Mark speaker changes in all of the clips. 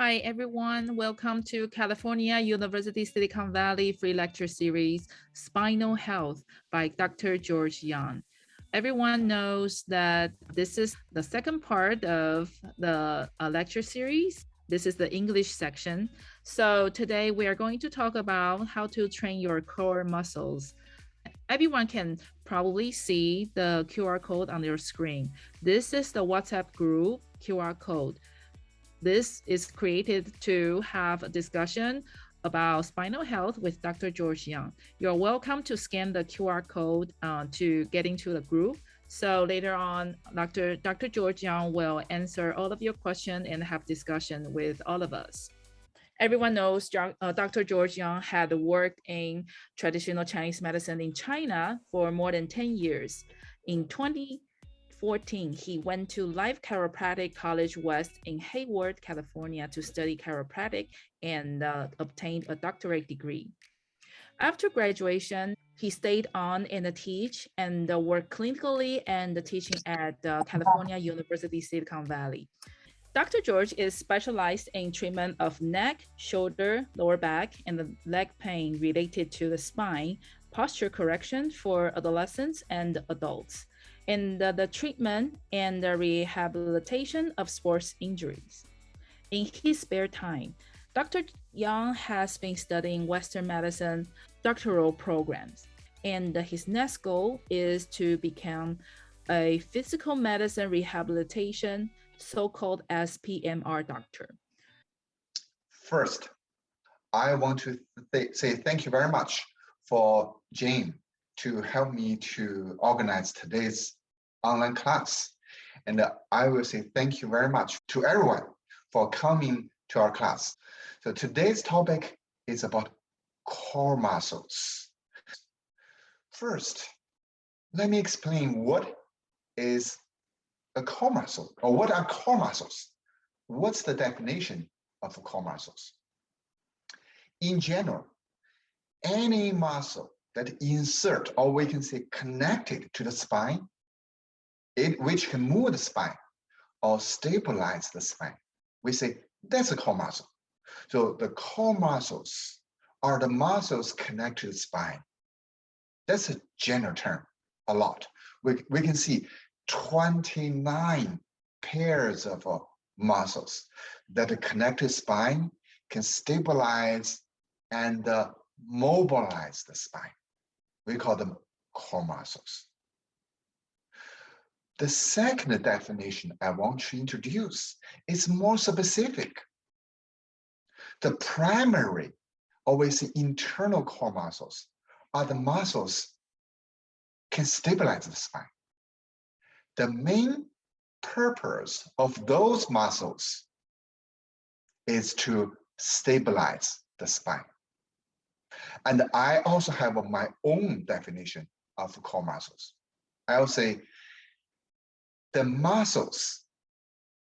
Speaker 1: Hi, everyone. Welcome to California University Silicon Valley free lecture series, Spinal Health by Dr. George Young. Everyone knows that this is the second part of the lecture series. This is the English section. So today we are going to talk about how to train your core muscles. Everyone can probably see the QR code on your screen. This is the WhatsApp group QR code. This is created to have a discussion about spinal health with Dr. George Young. You're welcome to scan the QR code to get into the group. So later on, Dr. George Young will answer all of your questions and have discussion with all of us. Everyone knows Dr. George Young had worked in traditional Chinese medicine in China for more than 10 years. In 2014, he went to Life Chiropractic College West in Hayward, California to study chiropractic and obtained a doctorate degree. After graduation, he stayed on and teach and worked clinically and teaching at California University Silicon Valley. Dr. George is specialized in treatment of neck, shoulder, lower back, and the leg pain related to the spine, posture correction for adolescents and adults, and the treatment and the rehabilitation of sports injuries. In his spare time, Dr. Young has been studying Western medicine doctoral programs, and his next goal is to become a physical medicine rehabilitation, so-called SPMR doctor.
Speaker 2: First, I want to say thank you very much for Jane to help me to organize today's online class. And I will say thank you very much to everyone for coming to our class. So today's topic is about core muscles. First, let me explain what is a core muscle, or what are core muscles? What's the definition of core muscles? In general, any muscle that insert, or we can say connected to the spine, which can move the spine or stabilize the spine, we say that's a core muscle. So the core muscles are the muscles connected to the spine. That's a general term, a lot. We can see 29 pairs of muscles that connect to spine, can stabilize and mobilize the spine. We call them core muscles. The second definition I want to introduce is more specific. The primary, always internal core muscles, are the muscles can stabilize the spine. The main purpose of those muscles is to stabilize the spine. And I also have my own definition of core muscles. I'll say the muscles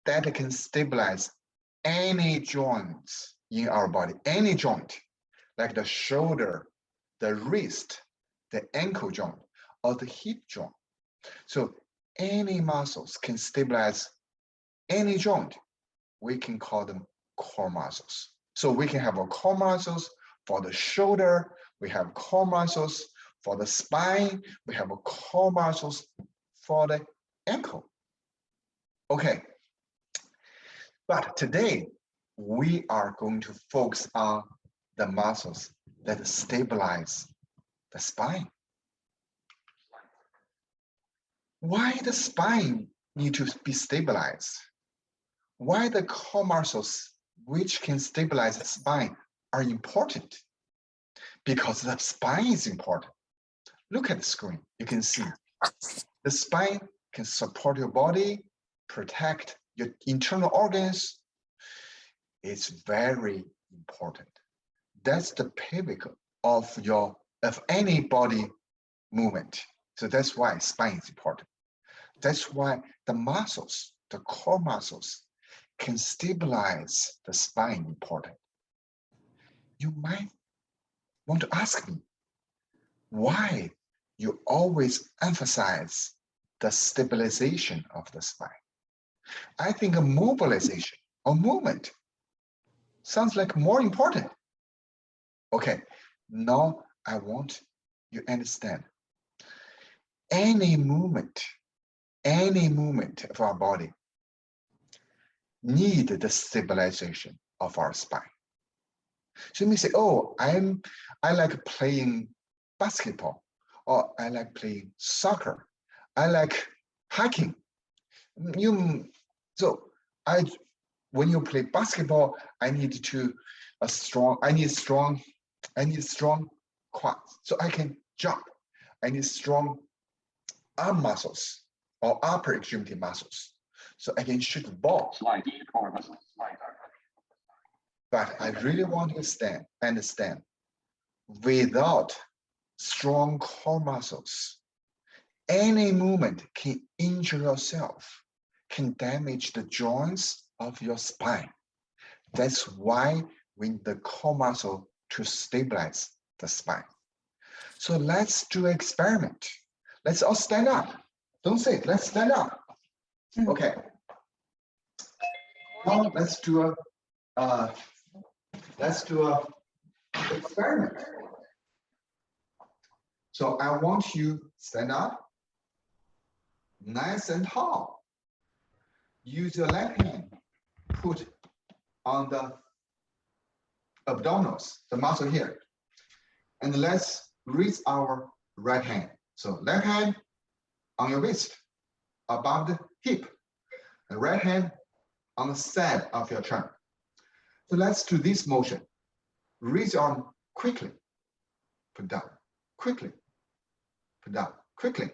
Speaker 2: that can stabilize any joints in our body, any joint, like the shoulder, the wrist, the ankle joint, or the hip joint. So any muscles can stabilize any joint. We can call them core muscles. So we can have a core muscles for the shoulder, we have core muscles for the spine, we have a core muscles for the ankle. Okay, but today we are going to focus on the muscles that stabilize the spine. Why the spine need to be stabilized? Why the core muscles which can stabilize the spine are important? Because the spine is important. Look at the screen, you can see the spine can support your body, protect your internal organs. It's very important. That's the pinnacle of any body movement. So that's why spine is important. That's why the muscles, the core muscles, can stabilize the spine important. You might want to ask me why you always emphasize the stabilization of the spine. I think a mobilization or movement Sounds like more important. Okay, now I want you understand any movement of our body need the stabilization of our spine. So you may say, oh, I like playing basketball, or I like playing soccer, I like hiking. When you play basketball, I need strong quads so I can jump. I need strong arm muscles or upper extremity muscles so I can shoot the ball. But I really want to understand, without strong core muscles, any movement can injure yourself, can damage the joints of your spine. That's why we need the core muscle to stabilize the spine. So let's do an experiment. Let's all stand up. Don't sit, let's stand up. Okay. Now let's do a experiment. So I want you stand up, nice and tall. Use your left hand, put on the abdominals, the muscle here. And let's raise our right hand. So left hand on your waist, above the hip. The right hand on the side of your trunk. So let's do this motion. Raise your arm quickly, put down, quickly, put down, quickly.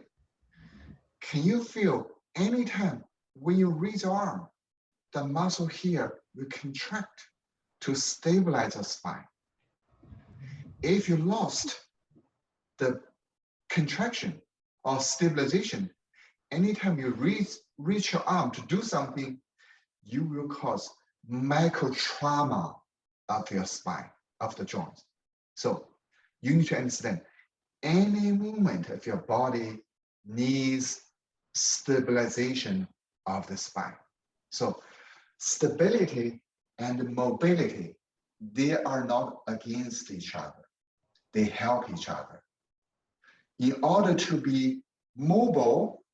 Speaker 2: Can you feel anytime when you raise your arm, the muscle here will contract to stabilize the spine? If you lost the contraction or stabilization, anytime you reach your arm to do something, you will cause micro trauma of your spine, of the joints. So you need to understand, any movement of your body needs stabilization of the spine. So stability and mobility, they are not against each other. They help each other. In order to be mobile,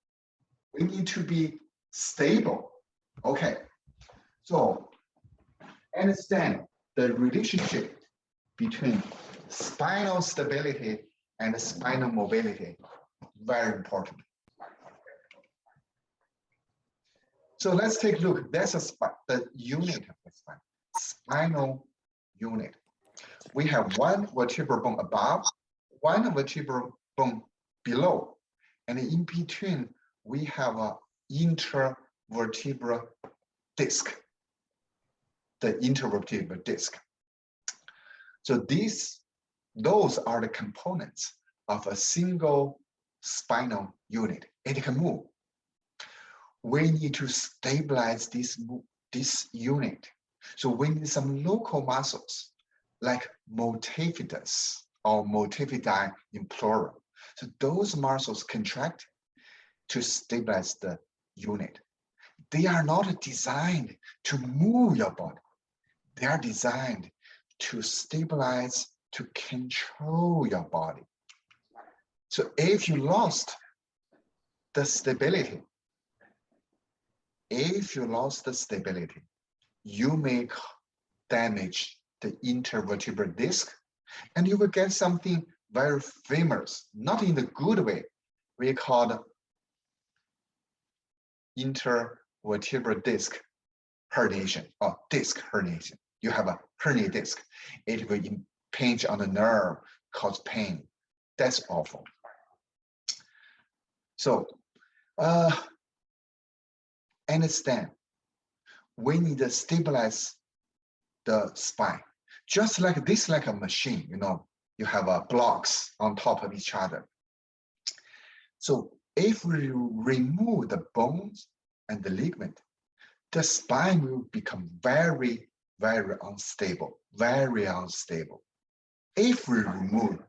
Speaker 2: we need to be stable. Okay, so understand the relationship between spinal stability and spinal mobility. Very important. So let's take a look. That's the unit of the spine, spinal unit. We have one vertebral bone above, one vertebral bone below, and in between we have a intervertebral disc, the intervertebral disc. So those are the components of a single spinal unit. It can move. We need to stabilize this unit. So we need some local muscles like multifidus or multifidi in plural. So those muscles contract to stabilize the unit. They are not designed to move your body. They are designed to stabilize, to control your body. So if you lost the stability, you may damage the intervertebral disc, and you will get something very famous, not in the good way. We call it intervertebral disc herniation or disc herniation. You have a herniated disc. It will impinge on the nerve, cause pain. That's awful. So understand, we need to stabilize the spine. Just like this, like a machine, you have blocks on top of each other. So if we remove the bones and the ligament, the spine will become very, very unstable, very unstable. If we remove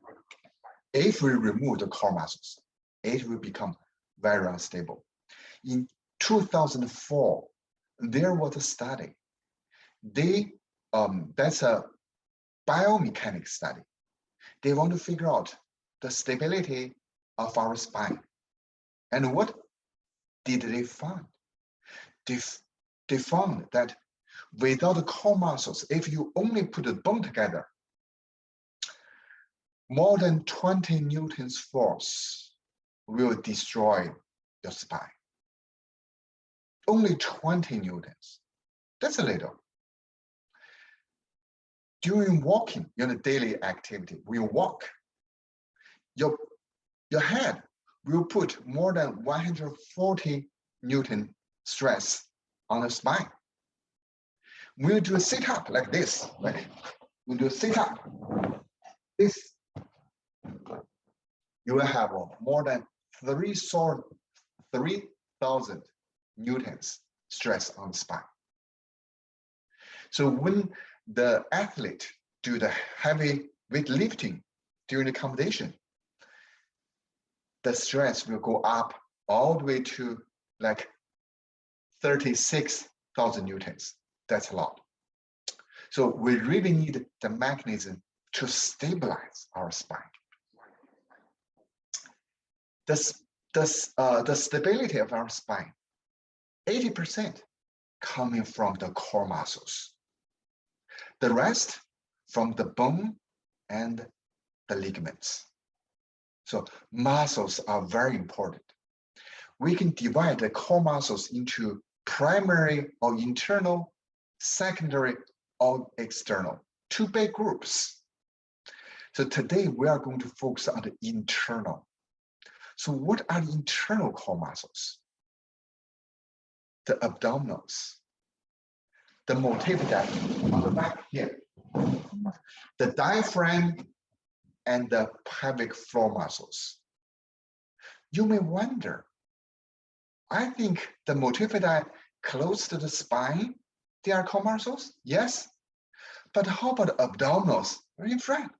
Speaker 2: the core muscles, it will become very unstable. In 2004, there was a study. They that's a biomechanics study. They want to figure out the stability of our spine. And what did they find? They found that without the core muscles, if you only put the bone together, more than 20 newtons force will destroy your spine. Only 20 newtons. That's a little. During walking, your daily activity, when you walk, your head will put more than 140 Newton stress on the spine. When you do a sit-up like this, like we do a sit-up, this, you will have more than 3,000 newtons stress on the spine. So when the athlete do the heavy weightlifting during the competition, the stress will go up all the way to like 36,000 newtons. That's a lot. So we really need the mechanism to stabilize our spine. The stability of our spine, 80% coming from the core muscles. The rest from the bone and the ligaments. So muscles are very important. We can divide the core muscles into primary or internal, secondary or external, two big groups. So today we are going to focus on the internal. So what are the internal core muscles? The abdominals, the multifida on the back here, the diaphragm, and the pelvic floor muscles. You may wonder, I think the multifida close to the spine, they are core muscles? Yes. But how about the abdominals? Very in front.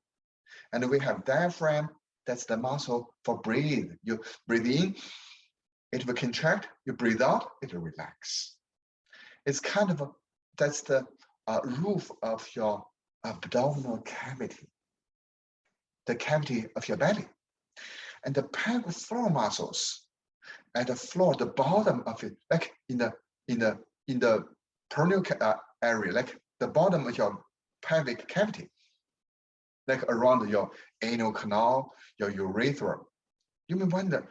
Speaker 2: And we have diaphragm, that's the muscle for breathe. You breathe in, it will contract. You breathe out, it will relax. It's kind of that's the roof of your abdominal cavity, the cavity of your belly. And the pelvic floor muscles at the floor, the bottom of it, like in the perineal area, like the bottom of your pelvic cavity, like around your anal canal, your urethra. You may wonder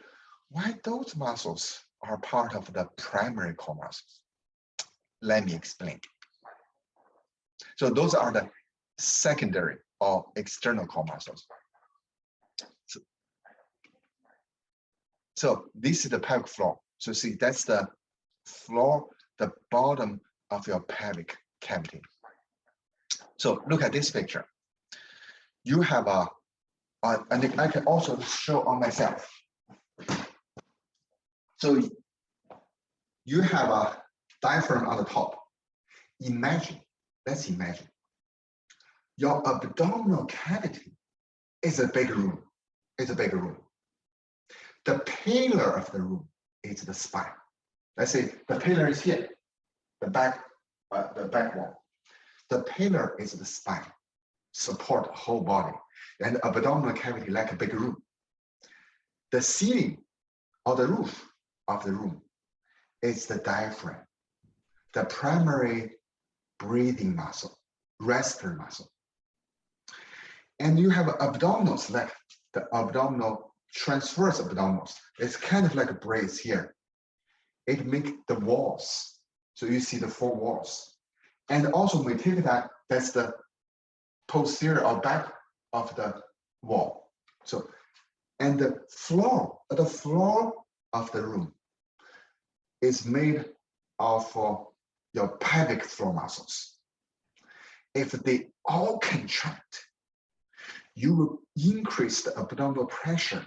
Speaker 2: why those muscles are part of the primary core muscles. Let me explain. So those are the secondary or external core muscles. So this is the pelvic floor. So see, that's the floor, the bottom of your pelvic cavity. So look at this picture. You have and I can also show on myself. So you have a diaphragm on the top. Imagine, let's imagine, your abdominal cavity is a big room. It's a big room. The pillar of the room is the spine. Let's say the pillar is here, the back wall. The pillar is the spine, support the whole body, and the abdominal cavity like a big room. The ceiling or the roof of the room is the diaphragm, the primary breathing muscle, respiratory muscle. And you have abdominals, like the abdominal transverse abdominals. It's kind of like a brace here. It makes the walls. So you see the four walls. And also we take that, that's the posterior or back of the wall. So, and the floor of the room is made of your pelvic floor muscles. If they all contract, you will increase the abdominal pressure,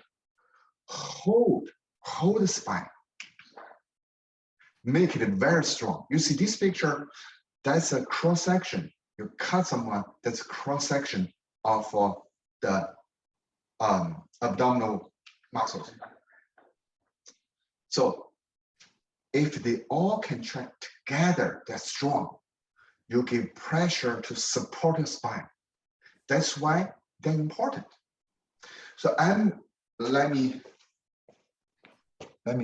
Speaker 2: hold the spine, make it very strong. You see this picture, that's a cross section. You cut someone, that's a cross section of the abdominal muscles. So if they all contract together, they're strong. you give pressure to support your spine. That's why they're important. So let me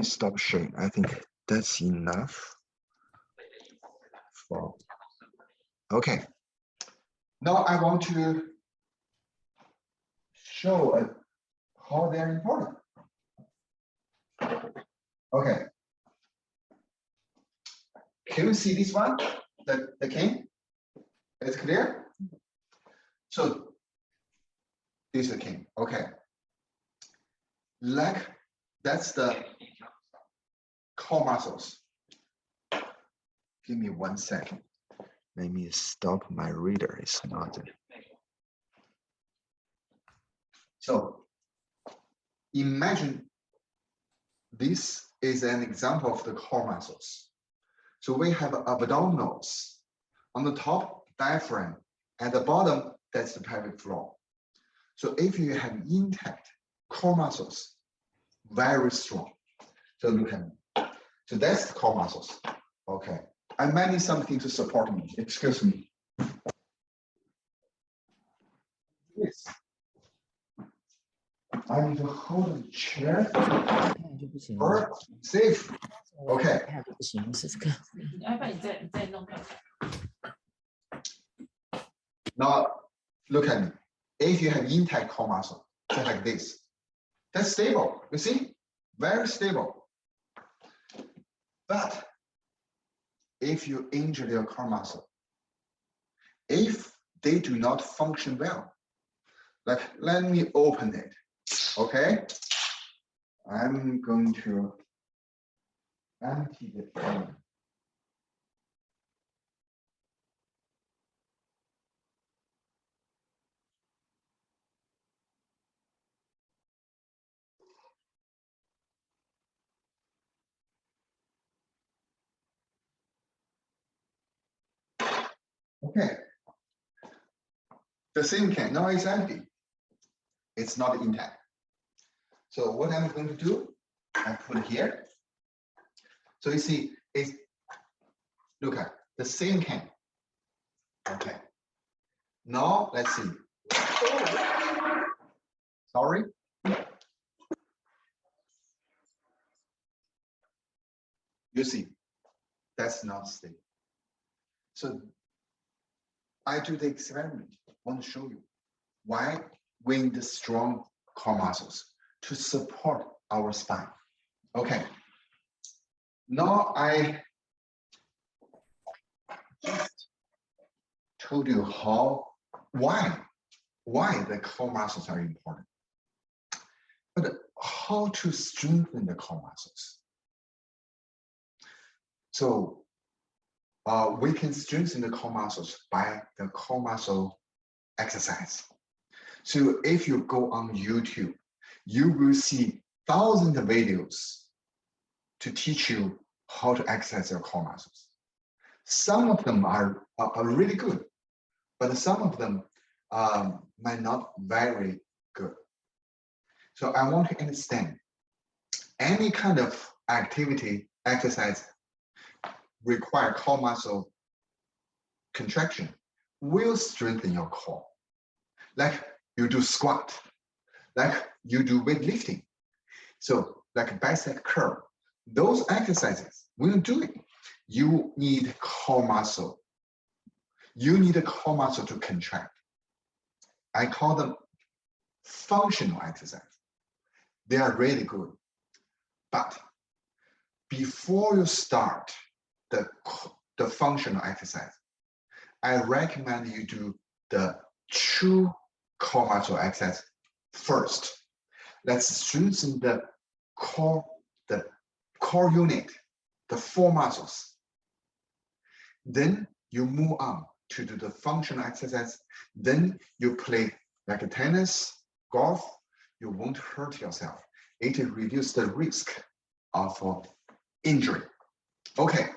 Speaker 2: stop sharing. I think that's enough for, okay. Now I want to show how they're important. Okay. Can you see this one? The cane? It's clear? So this is the cane. Okay. Like that's the core muscles. Give me 1 second. Let me stop my reader. It's not. So imagine this is an example of the core muscles. So we have abdominals. On the top, diaphragm. At the bottom, that's the pelvic floor. So if you have intact core muscles, very strong. So look at me. So that's the core muscles. Okay. I might need something to support me. Excuse me. Yes. I need to hold the chair. Or safe. Okay. Now look at me. If you have intact core muscle, just like this, that's stable. You see? Very stable. But if you injure your core muscle, if they do not function well, like let me open it. Okay. I'm going to empty the pen. Okay. The same can now it's empty. It's not intact. So what I'm going to do, I put it here. So you see, it's look at the same can. Okay. Now let's see. Sorry. You see, that's not stable. So I do the experiment. I want to show you why we need the strong core muscles to support our spine. Okay. Now I just told you why the core muscles are important. But how to strengthen the core muscles? So we can strengthen the core muscles by the core muscle exercise. So if you go on YouTube, you will see thousands of videos to teach you how to exercise your core muscles. Some of them are really good, but some of them might not very good. So I want to understand any kind of activity, exercise require core muscle contraction will strengthen your core. Like you do squat, like you do weightlifting. So like bicep curl, those exercises, when you do it, you need core muscle. You need a core muscle to contract. I call them functional exercise. They are really good. But before you start the functional exercise, I recommend you do the true core muscle exercise first. Let's strengthen the core unit, the four muscles. Then you move on to do the functional exercise. Then you play like a tennis, golf. You won't hurt yourself. It will reduce the risk of injury. Okay.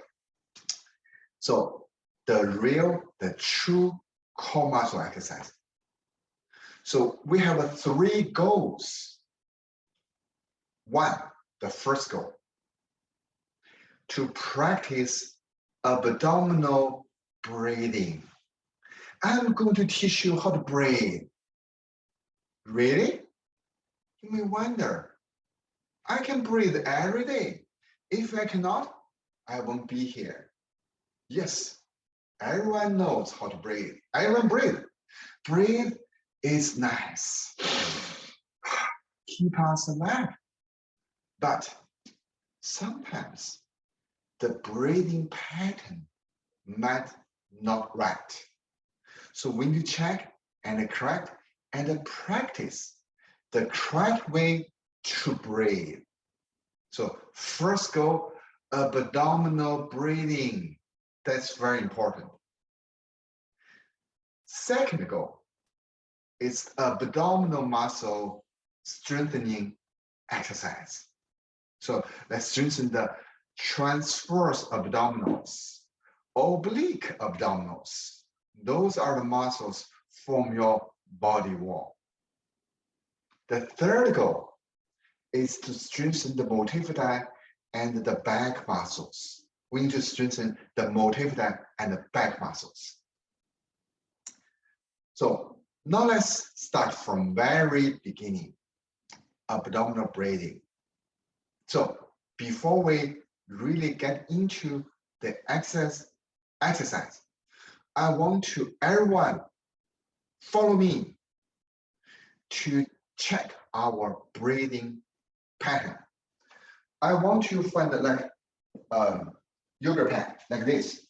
Speaker 2: So the true core muscle exercise. So we have 3 goals. 1, the first goal, to practice abdominal breathing. I'm going to teach you how to breathe. Really? You may wonder, I can breathe every day. If I cannot, I won't be here. Yes, everyone knows how to breathe. Everyone breathe. Breathe is nice. Keep us alive. But sometimes the breathing pattern might not right. So when you check and correct and practice the correct way to breathe. So first go abdominal breathing. That's very important. Second goal is abdominal muscle strengthening exercise. So let's strengthen the transverse abdominals, oblique abdominals. Those are the muscles from your body wall. The third goal is to strengthen the multifida and the back muscles. We need to strengthen the multifida and the back muscles. So now let's start from very beginning, abdominal breathing. So before we really get into the exercise, I want to everyone follow me to check our breathing pattern. I want to find like yoga pad like this.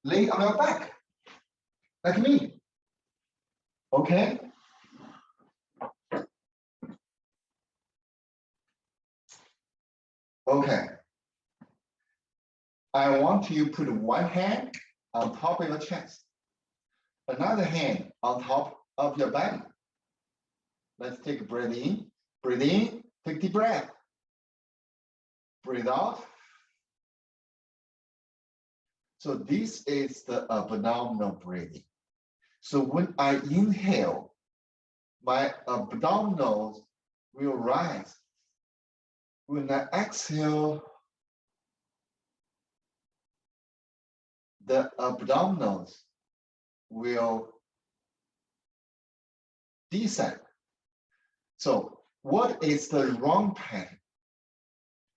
Speaker 2: Lay on your back, like me. Okay. Okay. I want you to put one hand on top of your chest, another hand on top of your belly. Let's take a breath in. Breathe in, take deep breath. Breathe out. So this is the abdominal breathing. So when I inhale, my abdominals will rise. When I exhale, the abdominals will descend. So what is the wrong pattern?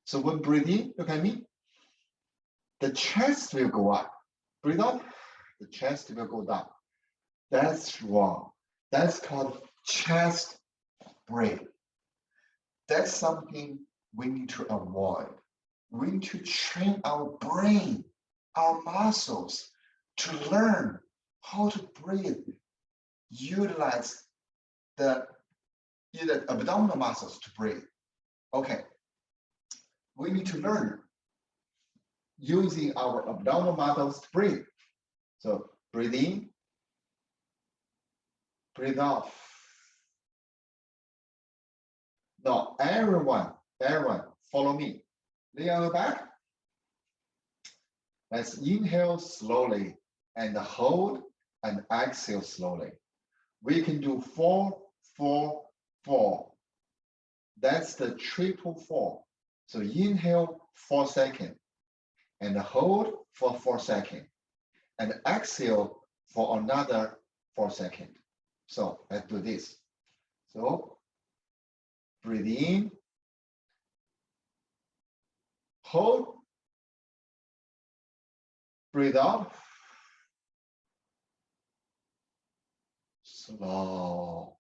Speaker 2: So when breathing, look at me, the chest will go up. Breathe out, the chest will go down. That's wrong. That's called chest breath. That's something we need to avoid. We need to train our brain, our muscles to learn how to breathe, utilize the abdominal muscles to breathe. Okay, we need to learn using our abdominal muscles to breathe. So breathe in, breathe out. Now everyone, follow me. Lay on your back. Let's inhale slowly and hold and exhale slowly. We can do 4, 4, 4. That's the triple 4. So inhale 4 seconds and hold for 4 seconds and exhale for another 4 seconds. So let's do this. So breathe in, hold, breathe out, slow.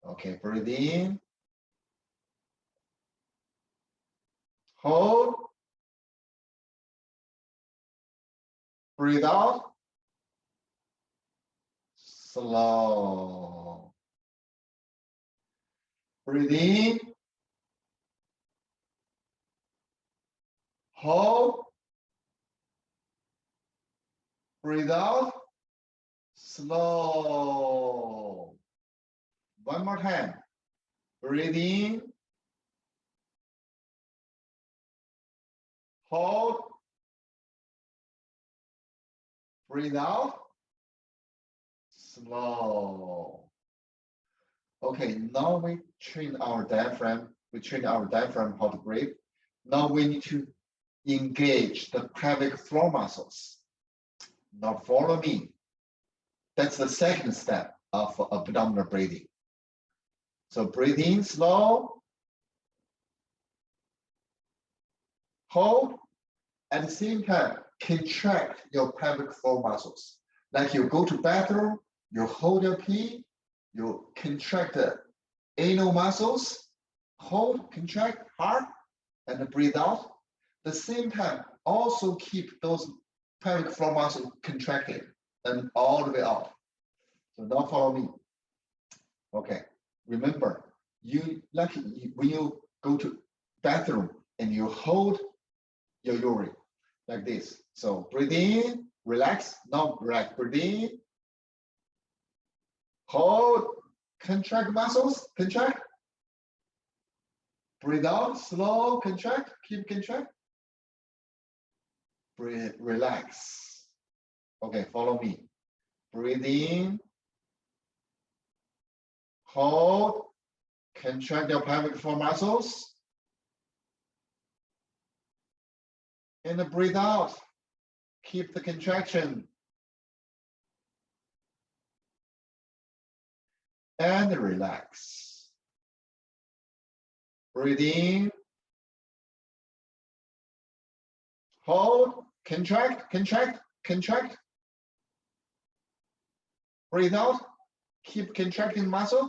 Speaker 2: Okay, breathe in, hold, breathe out, slow. Breathe in, hold, breathe out, slow. One more time. Breathe in, hold, breathe out, slow. Okay, now we train our diaphragm. We train our diaphragm how to breathe. Now we need to engage the pelvic floor muscles. Now follow me. That's the second step of abdominal breathing. So breathe in slow, hold, at the same time, contract your pelvic floor muscles. Like you go to bathroom, you hold your pee, you contract the anal muscles, hold, contract hard, and breathe out. At the same time, also keep those pelvic floor muscles contracted and all the way out. So now follow me. Okay, remember, when you go to bathroom and you hold your urine like this. So breathe in, relax, now relax, breathe in, hold, contract muscles, contract. Breathe out, slow, contract, keep contract. Breathe, relax. Okay, follow me. Breathe in, hold, contract your pelvic floor muscles. And breathe out, keep the contraction. And relax. Breathe in, hold, contract, contract, contract. Breathe out, keep contracting muscle.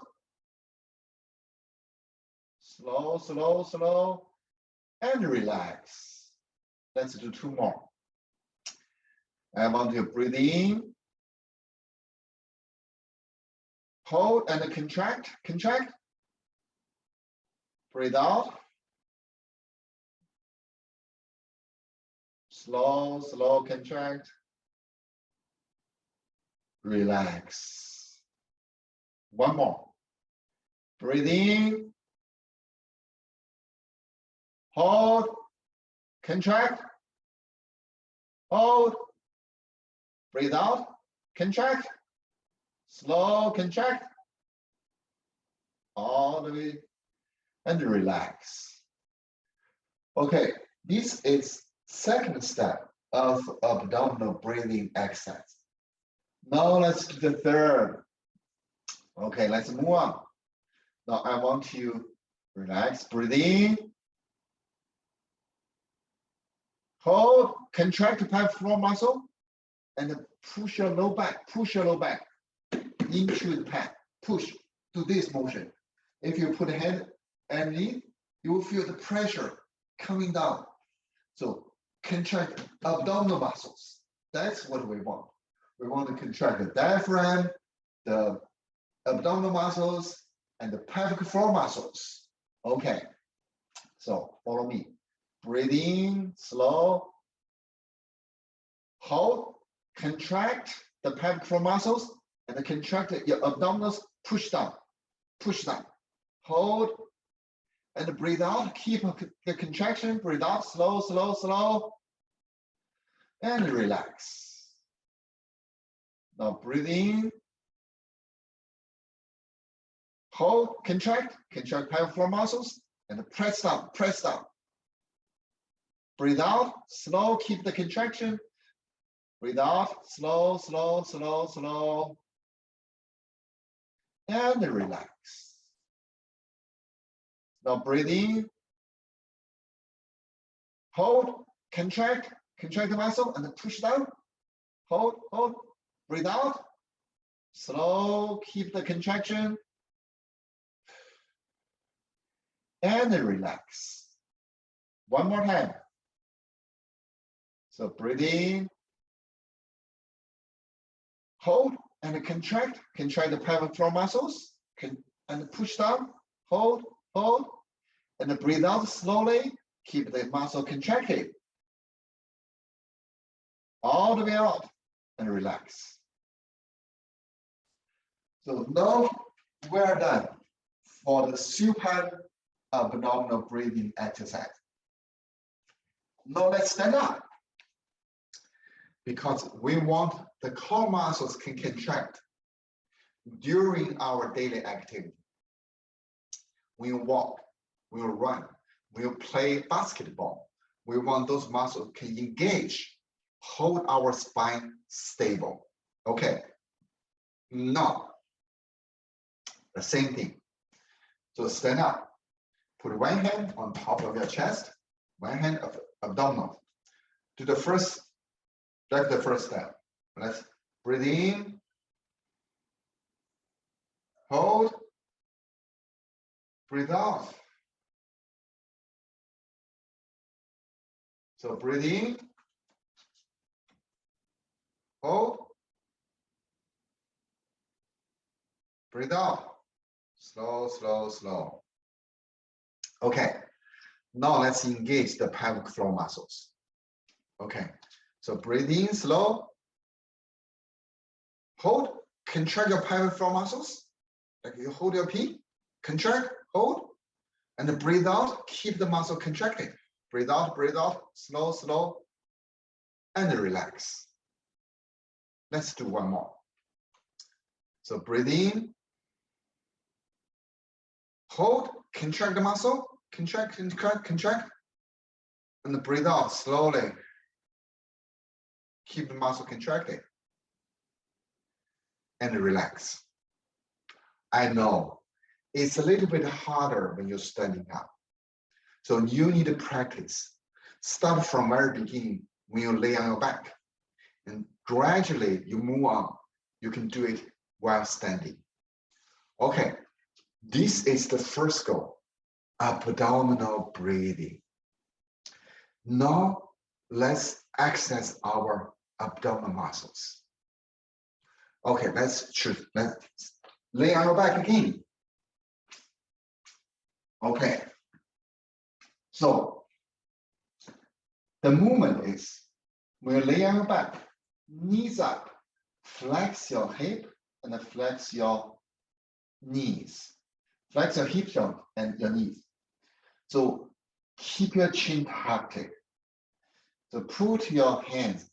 Speaker 2: Slow, slow, slow, and relax. Let's do two more. I want you to breathe in, hold and contract, contract. Breathe out. Slow, slow, contract. Relax. One more. Breathe in, hold, contract, hold, breathe out, contract, slow, contract, all the way, and relax. Okay, this is second step of abdominal breathing exercise. Now let's do the third. Okay, let's move on. Now I want you relax, breathe in, hold, contract the pelvic floor muscle, and push your low back into the pad. Push, do this motion. If you put a hand underneath, you will feel the pressure coming down. So contract abdominal muscles. That's what we want. We want to contract the diaphragm, the abdominal muscles, and the pelvic floor muscles. Okay, so follow me. Breathe in, slow. Hold, contract the pelvic floor muscles, and contract your abdominals, push down, hold, and breathe out, keep the contraction, breathe out, slow, slow, slow, and relax. Now breathe in, hold, contract pelvic floor muscles, and press down, Breathe out, slow, keep the contraction, breathe out, slow, slow, slow, slow, and relax. Now breathe in, hold, contract the muscle, and push down, hold, breathe out, slow, keep the contraction, and relax. One more time. So breathe in, hold, and contract the pelvic floor muscles, and push down, hold, and breathe out slowly, keep the muscle contracted. All the way out, and relax. So now we're done for the supine abdominal breathing exercise. Now let's stand up, because we want the core muscles can contract during our daily activity. We walk, we run, we play basketball. We want those muscles can engage hold our spine stable. Okay, now the same thing. So stand up, put one hand on top of your chest, one hand of abdominal. Do the first, like the first step. Let's breathe in, hold, breathe out. So breathe in, hold, breathe out. Slow, slow, slow. Okay, now let's engage the pelvic floor muscles. Okay, so breathe in slow, hold, contract your pelvic floor muscles. Like you hold your pee, contract, hold, and breathe out, keep the muscle contracted. Breathe out, slow, slow, and relax. Let's do one more. So breathe in, hold, contract the muscle, contract, contract, contract, and breathe out slowly. Keep the muscle contracted and relax. I know it's a little bit harder when you're standing up. So you need to practice. Start from very beginning when you lay on your back, and gradually you move on. You can do it while standing. Okay, this is the first goal, abdominal breathing. Now let's access our abdominal muscles. Okay, let's lay on your back again. Okay, so the movement is when you lay on your back, knees up, flex your hip and flex your knees. Flex your hips and your knees. So keep your chin tucked. So put your hands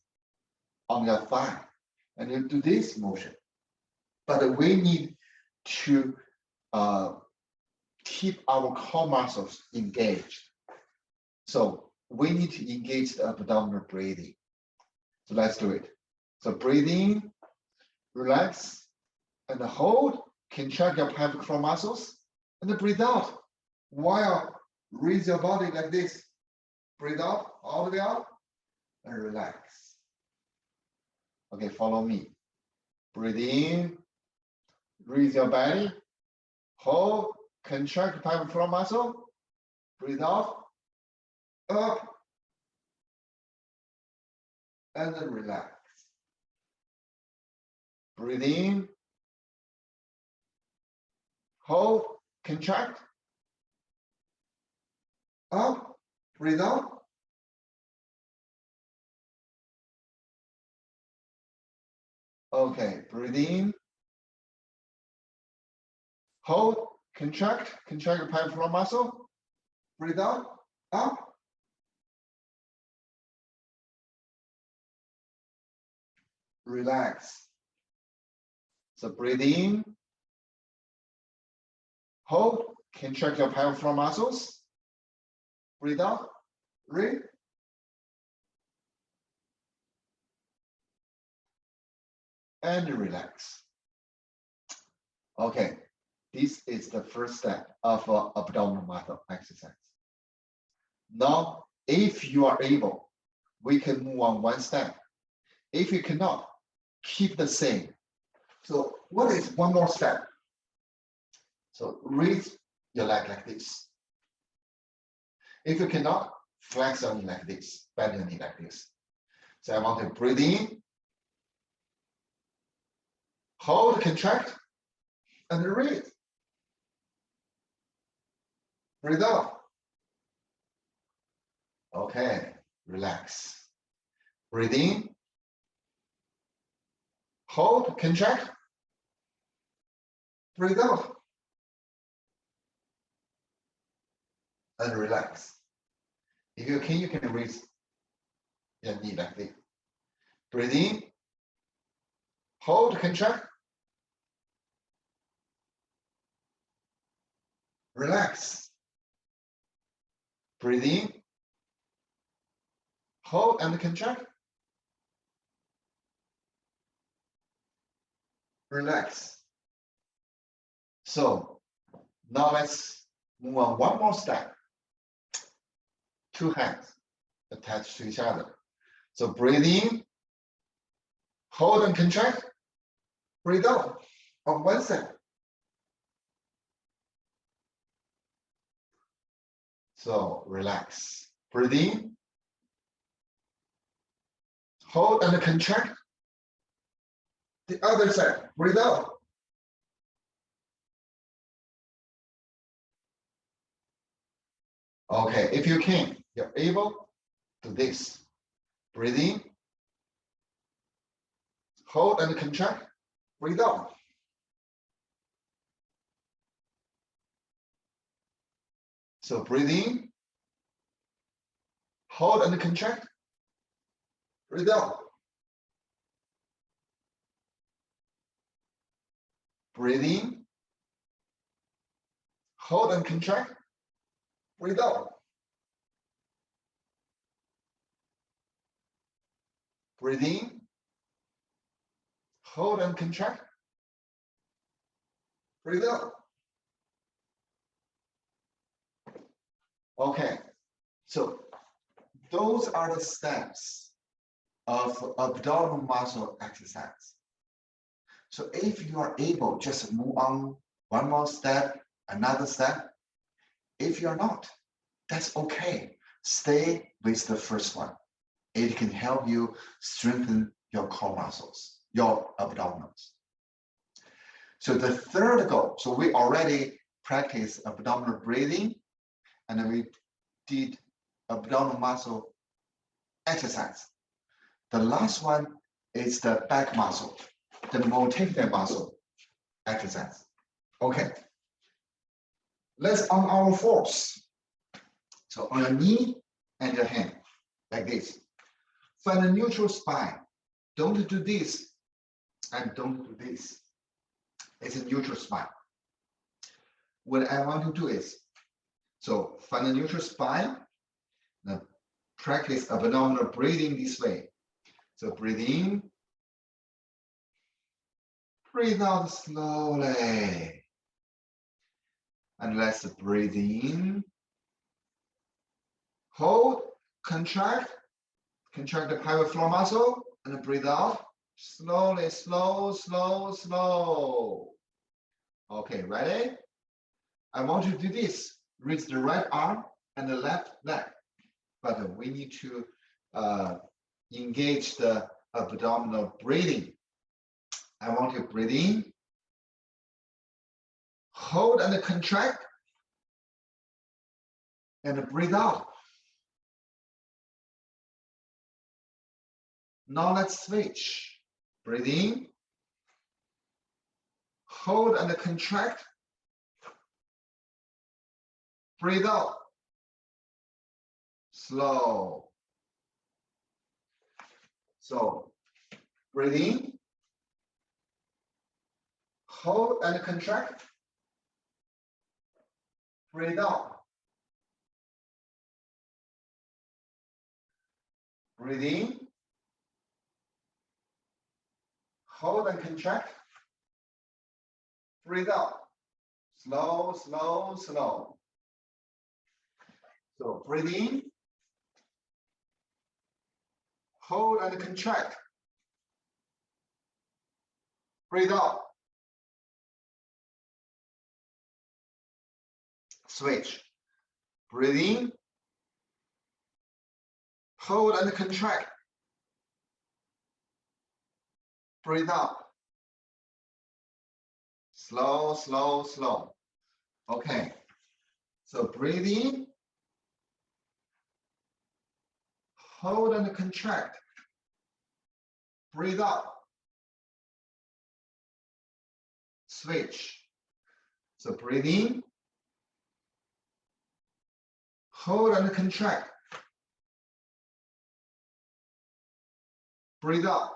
Speaker 2: on your thigh and you do this motion. But we need to keep our core muscles engaged. So we need to engage the abdominal breathing. So let's do it. So breathe in, relax, and hold, contract your pelvic floor muscles, and breathe out while raise your body like this. Breathe out, all the way out, and relax. Okay, follow me. Breathe in, raise your belly, hold, contract pelvic floor muscle, breathe out, up, and then relax. Breathe in, hold, contract, up, breathe out. Okay, breathe in, hold, contract your pelvic floor muscle, breathe out, up. Relax. So breathe in, hold, contract your pelvic floor muscles, breathe out, breathe. And relax. Okay, this is the first step of abdominal muscle exercise. Now, if you are able, we can move on one step. If you cannot, keep the same. So what is one more step? So raise your leg like this. If you cannot, flex your knee like this, bend your knee like this. So I want to breathe in, hold, contract, and release. Breathe out. Okay, relax. Breathe in, hold, contract, breathe out, and relax. If you can raise your knee like this. Breathe in, hold, contract, relax. Breathe in, hold and contract, relax. So now let's move on one more step. Two hands attached to each other. So breathe in, hold and contract, breathe out on one side. So relax, breathe in, hold and contract. The other side, breathe out. Okay, if you can, you're able to do this. Breathe in, hold and contract, breathe out. So breathe in, hold and contract, breathe out. Breathe in, hold and contract, breathe out. Breathe in, hold and contract, breathe out. Okay, so those are the steps of abdominal muscle exercise. So if you are able, just move on one more step, another step. If you're not, that's okay. Stay with the first one. It can help you strengthen your core muscles, your abdominals. So the third goal, so we already practiced abdominal breathing, and then we did abdominal muscle exercise. The last one is the back muscle, the rotator muscle exercise. Okay, let's on our fours. So on your knee and your hand, like this. Find a neutral spine. Don't do this and don't do this. It's a neutral spine. What I want to do is, so find a neutral spine. Now practice abdominal breathing this way. So breathe in, breathe out slowly. And let's breathe in, hold, contract the pelvic floor muscle, and breathe out slowly, slow, slow, slow. Okay, ready? I want you to do this. Raise the right arm and the left leg, but we need to engage the abdominal breathing. I want you to breathe in, hold and contract, and breathe out. Now let's switch. Breathe in, hold and contract, breathe out. Slow. So breathe in, hold and contract, breathe out. Breathe in, hold and contract, breathe out. Slow, slow, slow. So breathe in, hold and contract, breathe out. Switch. Breathe in, hold and contract, breathe out. Slow, slow, slow. Okay. So breathe in, hold and contract, breathe out. Switch. So breathe in, hold and contract, breathe out.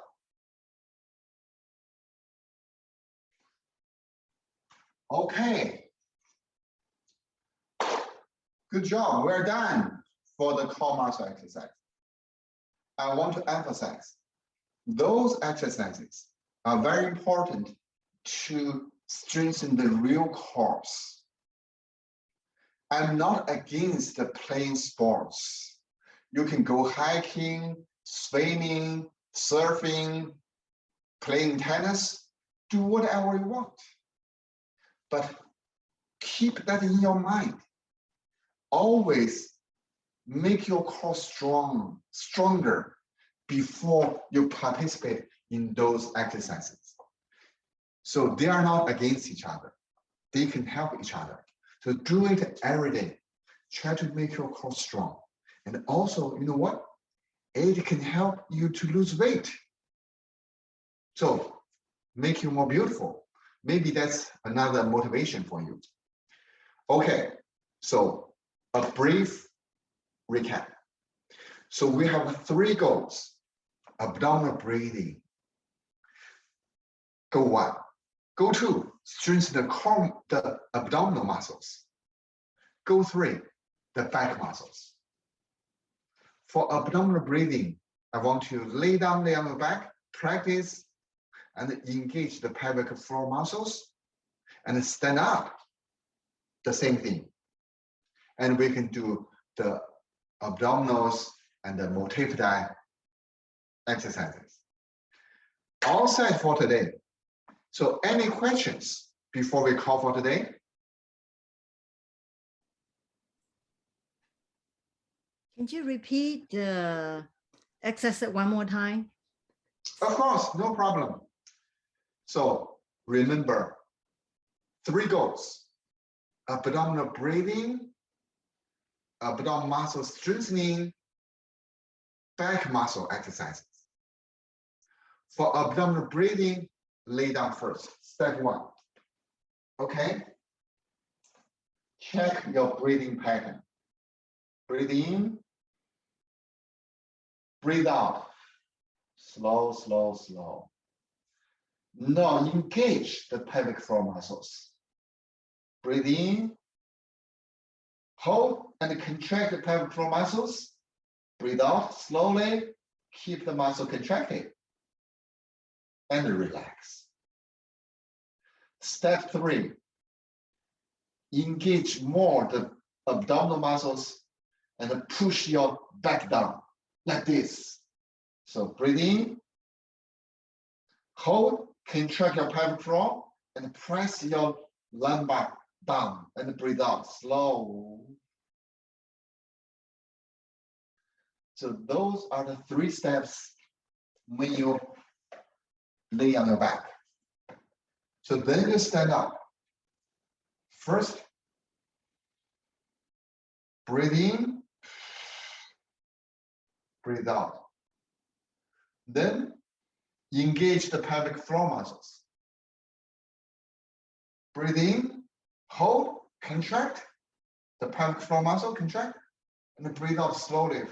Speaker 2: Okay. Good job. We're done for the core muscle exercise. I want to emphasize those exercises are very important to strengthen the real cores. I'm not against the playing sports. You can go hiking, swimming, surfing, playing tennis, do whatever you want. But keep that in your mind. Always make your core stronger before you participate in those exercises. So they are not against each other. They can help each other. So do it every day. Try to make your core strong. And also, you know what? It can help you to lose weight. So make you more beautiful. Maybe that's another motivation for you. Okay, so a brief recap. So we have 3 goals. Abdominal breathing. Goal 1. Goal 2, strengthen the abdominal muscles. Goal 3, the back muscles. For abdominal breathing, I want you to lay down on your back, practice, and engage the pelvic floor muscles, and stand up, the same thing. And we can do the abdominals and the multifidi exercises. All set for today. So any questions before we call for today?
Speaker 3: Can you repeat the exercise one more time?
Speaker 2: Of course, no problem. So remember 3 goals: abdominal breathing, abdominal muscle strengthening, back muscle exercises. For abdominal breathing, lay down first. Step 1. Okay. Check your breathing pattern. Breathe in, breathe out. Slow, slow, slow. Now engage the pelvic floor muscles. Breathe in, hold and contract the pelvic floor muscles. Breathe out slowly, keep the muscle contracted, and relax. Step 3, engage more the abdominal muscles and push your back down like this. So breathe in, hold, contract your pelvic floor, and press your lumbar down and breathe out slow. So those are the 3 steps when you lay on your back. So then you stand up. First, breathe in, breathe out. Then engage the pelvic floor muscles. Breathe in, hold, contract the pelvic floor muscle, contract, and breathe out slowly.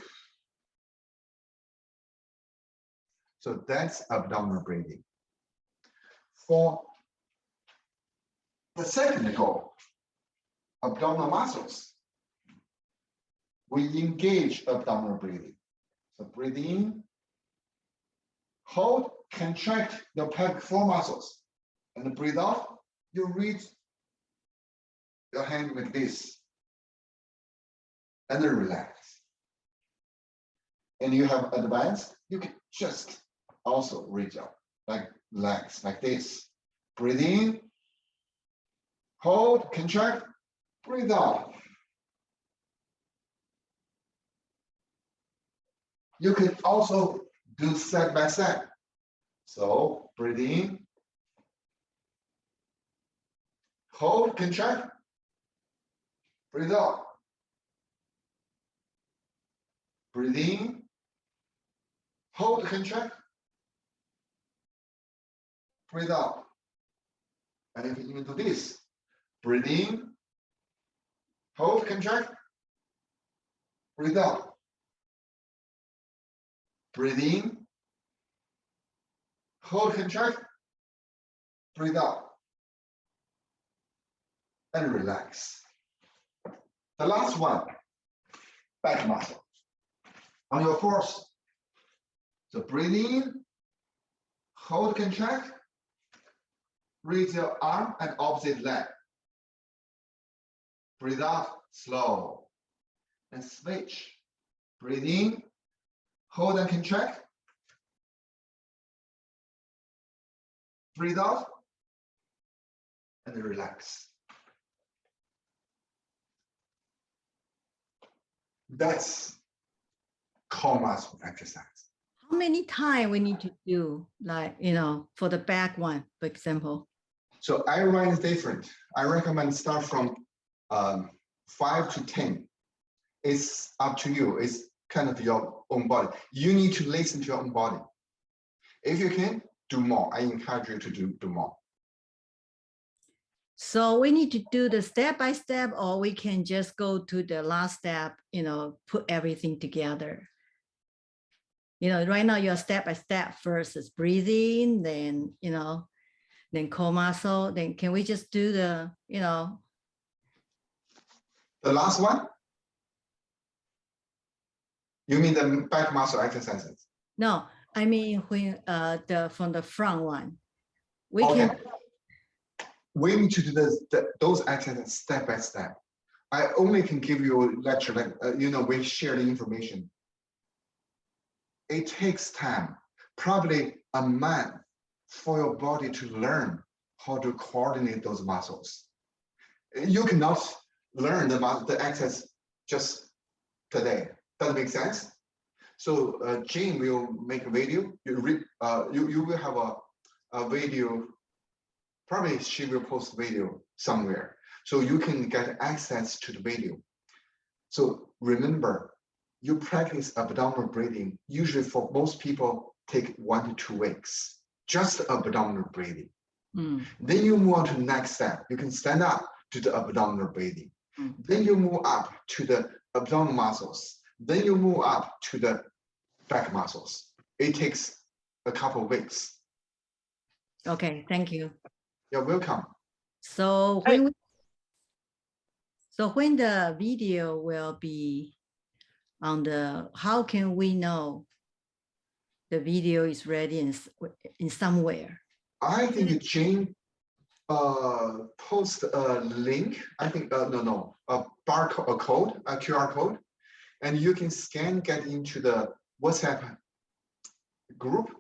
Speaker 2: So that's abdominal breathing. For the second goal, abdominal muscles, we engage abdominal breathing. So breathe in, hold, contract your pelvic floor muscles, and breathe out. You reach your hand like this, and then relax. And you have advanced, you can just also reach out, like legs, like this. Breathe in, hold, contract, breathe out. You can also do side by side. So breathe in, hold, contract, breathe out. Breathe in, hold, contract, breathe out. And you can even do this. Breathe in, hold, contract, breathe out. Breathe in, hold, contract, breathe out. And relax. The last one, back muscle. On your force. So breathe in, hold, contract, Raise your arm and opposite leg. Breathe out, slow. And switch. Breathe in, hold and contract. Breathe out, and relax. That's core muscle exercise.
Speaker 3: How many times we need to do, like, you know, for the back one, for example?
Speaker 2: So everyone is different. I recommend start from 5 to 10. It's up to you. It's kind of your own body. You need to listen to your own body. If you can, do more. I encourage you to do more.
Speaker 3: So we need to do the step by step, or we can just go to the last step, you know, put everything together. You know, right now you're step by step. First is breathing, then, you know, then core muscle. Then can we just do the, you know?
Speaker 2: The last one? You mean the back muscle exercises?
Speaker 3: No, I mean, when from the front one, we
Speaker 2: Okay.
Speaker 3: can.
Speaker 2: We need to do those exercises step by step. I only can give you a lecture, like, you know, we share the information. It takes time, probably a month, for your body to learn how to coordinate those muscles. You cannot learn the exercise just today. Does it make sense? So Jane will make a video. You will have a video. Probably she will post video somewhere, so you can get access to the video. So remember, you practice abdominal breathing. Usually for most people, take 1 to 2 weeks, just abdominal breathing. Then you move on to the next step. You can stand up to the abdominal breathing. Then you move up to the abdominal muscles. Then you move up to the back muscles. It takes a couple of weeks.
Speaker 3: Okay, thank you.
Speaker 2: You're welcome.
Speaker 3: So when the video will be on the, how can we know the video is ready in somewhere?
Speaker 2: I think Jane post a link. I think a barcode, a QR code, and you can scan, get into the WhatsApp group.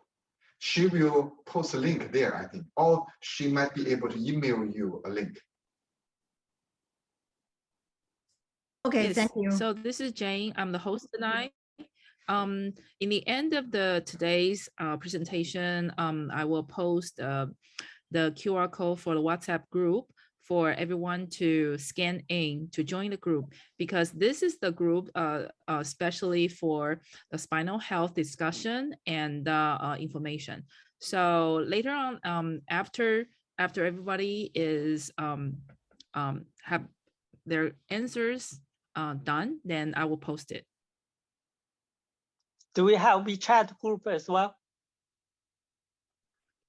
Speaker 2: She will post a link there, I think, or she might be able to email you a link.
Speaker 3: Okay,
Speaker 1: Yes.
Speaker 3: thank you.
Speaker 1: So this is Jane. I'm the host tonight. In the end of today's presentation, I will post the QR code for the WhatsApp group for everyone to scan in to join the group, because this is the group especially for the spinal health discussion and information. So later on, after everybody is have their answers done, then I will post it.
Speaker 4: Do we have WeChat group as well?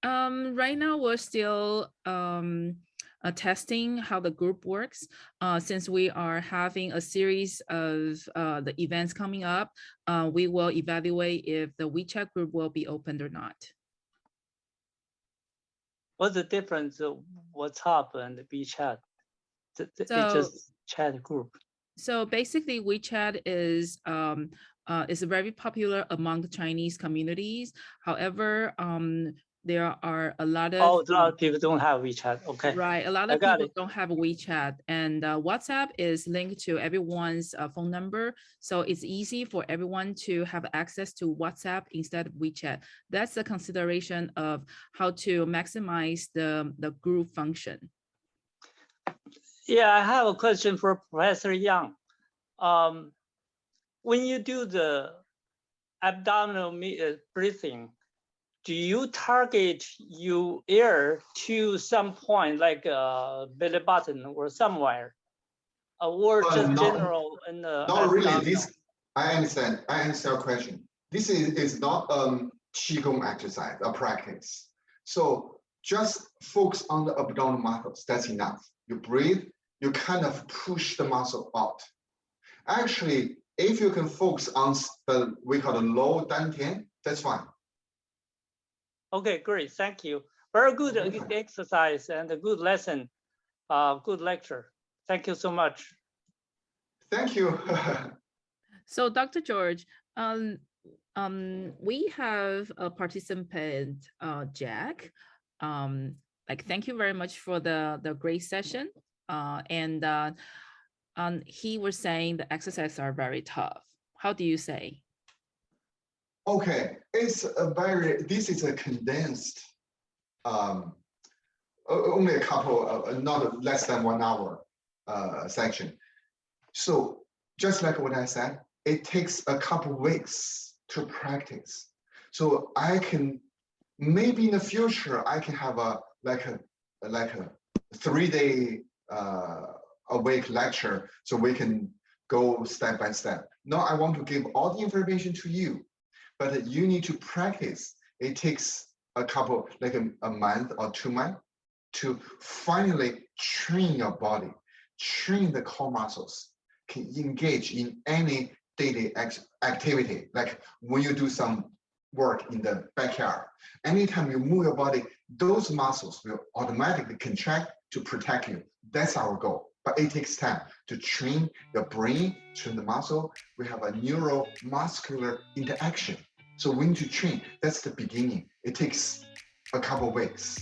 Speaker 1: Right now we're still testing how the group works. Since we are having a series of the events coming up, we will evaluate if the WeChat group will be opened or not.
Speaker 4: What's the difference of WhatsApp and WeChat? It's just chat group.
Speaker 1: So basically, WeChat is very popular among the Chinese communities. However, there are a lot of
Speaker 4: a lot of people don't have WeChat. Okay,
Speaker 1: right. A lot of people don't have WeChat, and WhatsApp is linked to everyone's phone number, so it's easy for everyone to have access to WhatsApp instead of WeChat. That's the consideration of how to maximize the group function.
Speaker 4: Yeah, I have a question for Professor Yang. When you do the abdominal breathing, do you target your ear to some point, like belly button or somewhere, or just general?
Speaker 2: Not really. This I understand. I understand your question. This is not qigong exercise, a practice. So just focus on the abdominal muscles. That's enough. You breathe. You kind of push the muscle out. Actually, if you can focus on we call the low dantian, that's fine.
Speaker 4: Okay, great, thank you. Very good exercise and a good lesson, good lecture. Thank you so much.
Speaker 2: Thank you.
Speaker 1: So Dr. George, we have a participant, Jack. Thank you very much for the great session. He was saying the exercises are very tough. How do you say?
Speaker 2: Okay, this is a condensed, only a couple, not less than 1 hour section. So just like what I said, it takes a couple weeks to practice. So I can, maybe in the future, I can have a 3-day a week lecture, so we can go step by step. Now I want to give all the information to you, but you need to practice. It takes a couple, like a month or 2 months to finally train your body, train the core muscles, can engage in any daily activity. Like when you do some work in the backyard, anytime you move your body, those muscles will automatically contract to protect you. That's our goal. But it takes time to train your brain, train the muscle. We have a neuromuscular interaction. So we need to train. That's the beginning. It takes a couple weeks.